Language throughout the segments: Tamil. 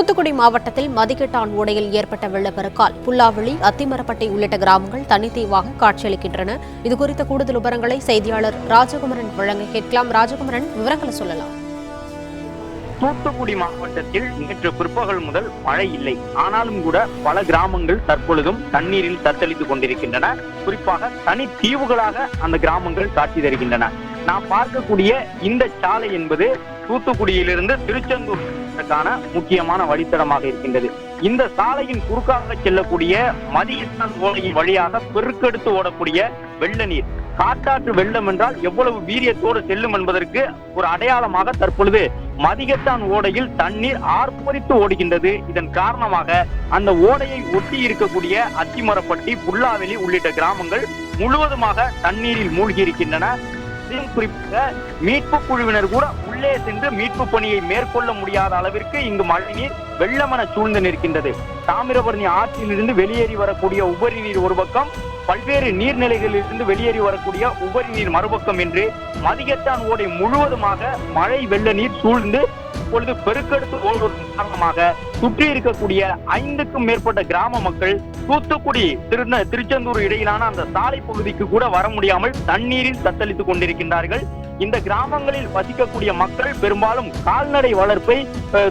தூத்துக்குடி மாவட்டத்தில் மதிகெட்டான் ஓடையில் ஏற்பட்ட வெள்ளப்பெருக்கால் புல்லாவெளி, அத்திமரப்பட்டை உள்ளிட்ட கிராமங்கள் தனித்தீவாக காட்சியளிக்கின்றன. இதுகுறித்த கூடுதல் விவரங்களை செய்தியாளர் ராஜகுமரன் வழங்க கேட்கலாம். ராஜகுமரன், விவரங்களை சொல்லலாம். தூத்துக்குடி மாவட்டத்தில் நேற்று பிற்பகல் முதல் மழை இல்லை. ஆனாலும் கூட பல கிராமங்கள் தற்பொழுதும் தண்ணீரில் தத்தளித்துக் கொண்டிருக்கின்றன. குறிப்பாக தனி தீவுகளாக அந்த கிராமங்கள் காட்சி தருகின்றன. நாம் பார்க்கக்கூடிய இந்த சாலை என்பது தூத்துக்குடியிலிருந்து திருச்செந்தூருக்கான முக்கியமான வழித்தடமாக இருக்கின்றது. இந்த சாலையின் குறுக்காக செல்லக்கூடிய மதிகெட்டான் ஓடையின் வழியாக பெருக்கெடுத்து ஓடக்கூடிய வெள்ள நீர், காட்டாற்று வெள்ளம் என்றால் எவ்வளவு வீரியத்தோடு செல்லும் என்பதற்கு ஒரு அடையாளமாக தற்பொழுது மதிகெட்டான் ஓடையில் தண்ணீர் ஆர்ப்பரித்து ஓடுகின்றது. இதன் காரணமாக அந்த ஓடையை ஒட்டி இருக்கக்கூடிய அத்திமரப்பட்டி, புல்லாவெளி உள்ளிட்ட கிராமங்கள் முழுவதுமாக தண்ணீரில் மூழ்கி இருக்கின்றன. குறிப்பாக மீட்பு குழுவினர் கூட உள்ளே சென்று மீட்பு பணியை மேற்கொள்ள முடியாத அளவிற்கு இங்கு மழைநீர் வெள்ளமென சூழ்ந்து நிற்கின்றது. தாமிரபரணி ஆற்றிலிருந்து வெளியேறி வரக்கூடிய உபரி நீர் ஒரு பக்கம், பல்வேறு நீர்நிலைகளில் இருந்து வெளியேறி வரக்கூடிய உபரி நீர் மறுபக்கம் என்று மதிகெட்டான் ஓடை முழுவதுமாக மழை வெள்ள நீர் சூழ்ந்து இப்பொழுது பெருக்கெடுத்து ஓடுவதன் காரணமாக சுற்றி இருக்கக்கூடிய 5க்கும் மேற்பட்ட கிராம மக்கள் தூத்துக்குடி திருச்செந்தூர் இடையிலான அந்த சாலை பகுதிக்கு கூட வர முடியாமல் தண்ணீரில் தத்தளித்துக் கொண்டிருக்கின்றார்கள். இந்த கிராமங்களில் வசிக்கக்கூடிய மக்கள் பெரும்பாலும் கால்நடை வளர்ப்பை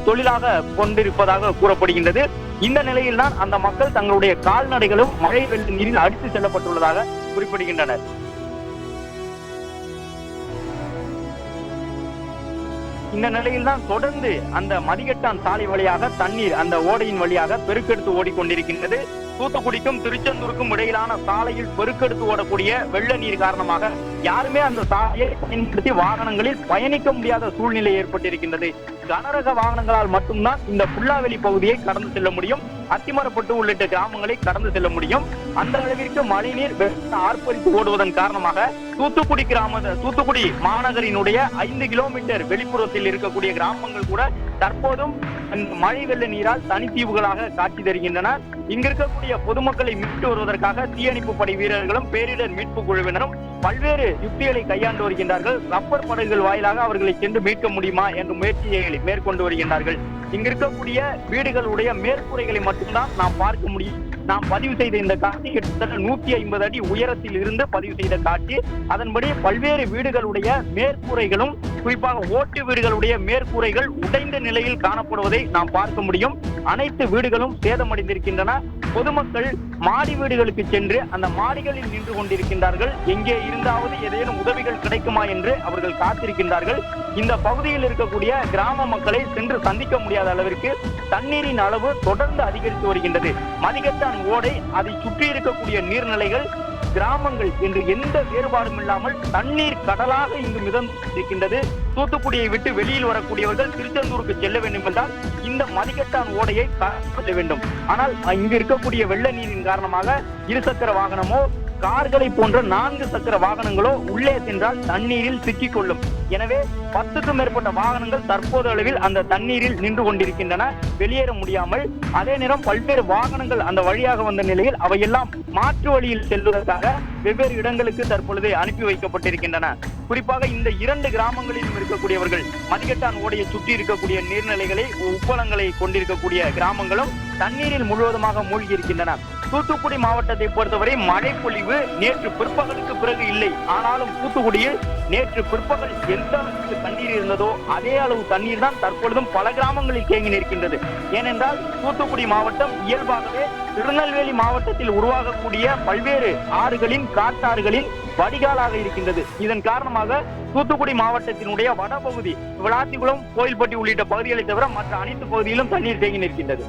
தொழிலாக கொண்டிருப்பதாக கூறப்படுகின்றது. இந்த நிலையில் தான் அந்த மக்கள் தங்களுடைய கால்நடைகளும் மழை வெள்ள நீரில் அடித்து செல்லப்பட்டுள்ளதாக குறிப்பிடுகின்றனர். இந்த நிலையில் தான் தொடர்ந்து அந்த மதிகெட்டான் சாலை வழியாக தண்ணீர் அந்த ஓடையின் வழியாக பெருக்கெடுத்து ஓடிக்கொண்டிருக்கின்றது. தூத்துக்குடிக்கும் திருச்செந்தூருக்கும் இடையிலான சாலையில் பெருக்கெடுத்து ஓடக்கூடிய வெள்ள நீர் காரணமாக யாருமே அந்த சாலையை பயன்படுத்தி வாகனங்களில் பயணிக்க முடியாத சூழ்நிலை ஏற்பட்டிருக்கின்றது. கனரக வாகனங்களால் மட்டும்தான் இந்த புல்லாவெளி பகுதியை கடந்து செல்ல முடியும், அத்திமரப்பட்டு உள்ளிட்ட கிராமங்களை கடந்து செல்ல முடியும். அந்த அளவிற்கு மழைநீர் ஆர்ப்பரித்து ஓடுவதன் காரணமாக தூத்துக்குடி மாநகரினுடைய 5 கிலோமீட்டர் வெளிப்புறத்தில் இருக்கக்கூடிய கிராமங்கள் கூட தற்போதும் மழை வெள்ள நீரால் தனித்தீவுகளாக காட்சி தருகின்றன. இங்க இருக்கக்கூடிய பொதுமக்களை மீட்டு வருவதற்காக தீயணைப்பு படை வீரர்களும் பேரிடர் மீட்பு குழுவினரும் பல்வேறு யுக்திகளை கையாண்டு வருகின்றார்கள். ரப்பர் படகுகள் வாயிலாக அவர்களை சென்று மீட்க முடியுமா என்ற முயற்சியை மேற்கொண்டு வருகின்றார்கள். இங்க இருக்கக்கூடிய வீடுகளுடைய மேற்கூரைகளை மட்டும்தான் நாம் பார்க்க முடியும். நாம் பதிவு செய்த இந்த காட்சி கிட்டத்தட்ட 150 அடி உயரத்தில் இருந்து பதிவு செய்த காட்சி. அதன்படி பல்வேறு வீடுகளுடைய மேற்கூரைகளும், குறிப்பாக ஓட்டு வீடுகளுடைய மேற்கூரைகள் உடைந்த நிலையில் காணப்படுவதை நாம் பார்க்க முடியும். அனைத்து வீடுகளும் சேதமடைந்திருக்கின்றன. பொதுமக்கள் மாடி வீடுகளுக்கு சென்று அந்த மாடிகளில் நின்று கொண்டிருக்கின்றார்கள். எங்கே இருந்தாவது ஏதேனும் உதவிகள் கிடைக்குமா என்று அவர்கள் காத்திருக்கின்றார்கள். இந்த பகுதியில் இருக்கக்கூடிய கிராம மக்களை சென்று சந்திக்க முடியாத அளவிற்கு தண்ணீரின் அளவு தொடர்ந்து அதிகரித்து வருகின்றது. மதிகெட்டான் ஓடை, அதை சுற்றி இருக்கக்கூடிய நீர்நிலைகள், கிராமங்கள் என்று எந்த வேறுபாடும் இல்லாமல் தண்ணீர் கடலாக இங்கு மிதந்திருக்கின்றது. தூத்துக்குடியை விட்டு வெளியில் வரக்கூடியவர்கள் திருச்செந்தூருக்கு செல்ல வேண்டும் என்றால் இந்த மதிகெட்டான் ஓடையை கடக்க வேண்டும். ஆனால் இங்கு இருக்கக்கூடிய வெள்ள நீரின் காரணமாக இருசக்கர வாகனமோ, கார்களை போன்ற 4 சக்கர வாகனங்களோ உள்ளே சென்றால் தண்ணீரில் சிக்கிக் கொள்ளும். எனவே 10க்கும் மேற்பட்ட வாகனங்கள் தற்போது அளவில் அந்த தண்ணீரில் நின்று கொண்டிருக்கின்றன, வெளியேற முடியாமல். அதே நேரம் பல்வேறு வாகனங்கள் அந்த வழியாக வந்த நிலையில் அவையெல்லாம் மாற்று வழியில் செல்வதற்காக வெவ்வேறு இடங்களுக்கு தற்பொழுது அனுப்பி வைக்கப்பட்டிருக்கின்றன. குறிப்பாக இந்த 2 கிராமங்களிலும் இருக்கக்கூடியவர்கள், மதிகெட்டான் ஓடையை சுற்றி இருக்கக்கூடிய நீர்நிலைகளை, உப்பளங்களை கொண்டிருக்கக்கூடிய கிராமங்களும் தண்ணீரில் முழுவதுமாக மூழ்கி இருக்கின்றன. தூத்துக்குடி மாவட்டத்தை பொறுத்தவரை மழை பொழிவு நேற்று பிற்பகலுக்கு பிறகு இல்லை. ஆனாலும் தூத்துக்குடியில் நேற்று பிற்பகல் எந்த அளவுக்கு தண்ணீர் இருந்ததோ அதே அளவு தண்ணீர் தான் தற்பொழுதும் பல கிராமங்களில் தேங்கி நிற்கின்றது. ஏனென்றால் தூத்துக்குடி மாவட்டம் இயல்பாகவே திருநெல்வேலி மாவட்டத்தில் உருவாகக்கூடிய பல்வேறு ஆறுகளின், காட்டாறுகளின் வடிகாலாக இருக்கின்றது. இதன் காரணமாக தூத்துக்குடி மாவட்டத்தினுடைய வடபகுதி, விளாத்திக்குளம், கோயில்பட்டி உள்ளிட்ட பகுதிகளை தவிர மற்ற அனைத்து பகுதியிலும் தண்ணீர் தேங்கி நிற்கின்றது.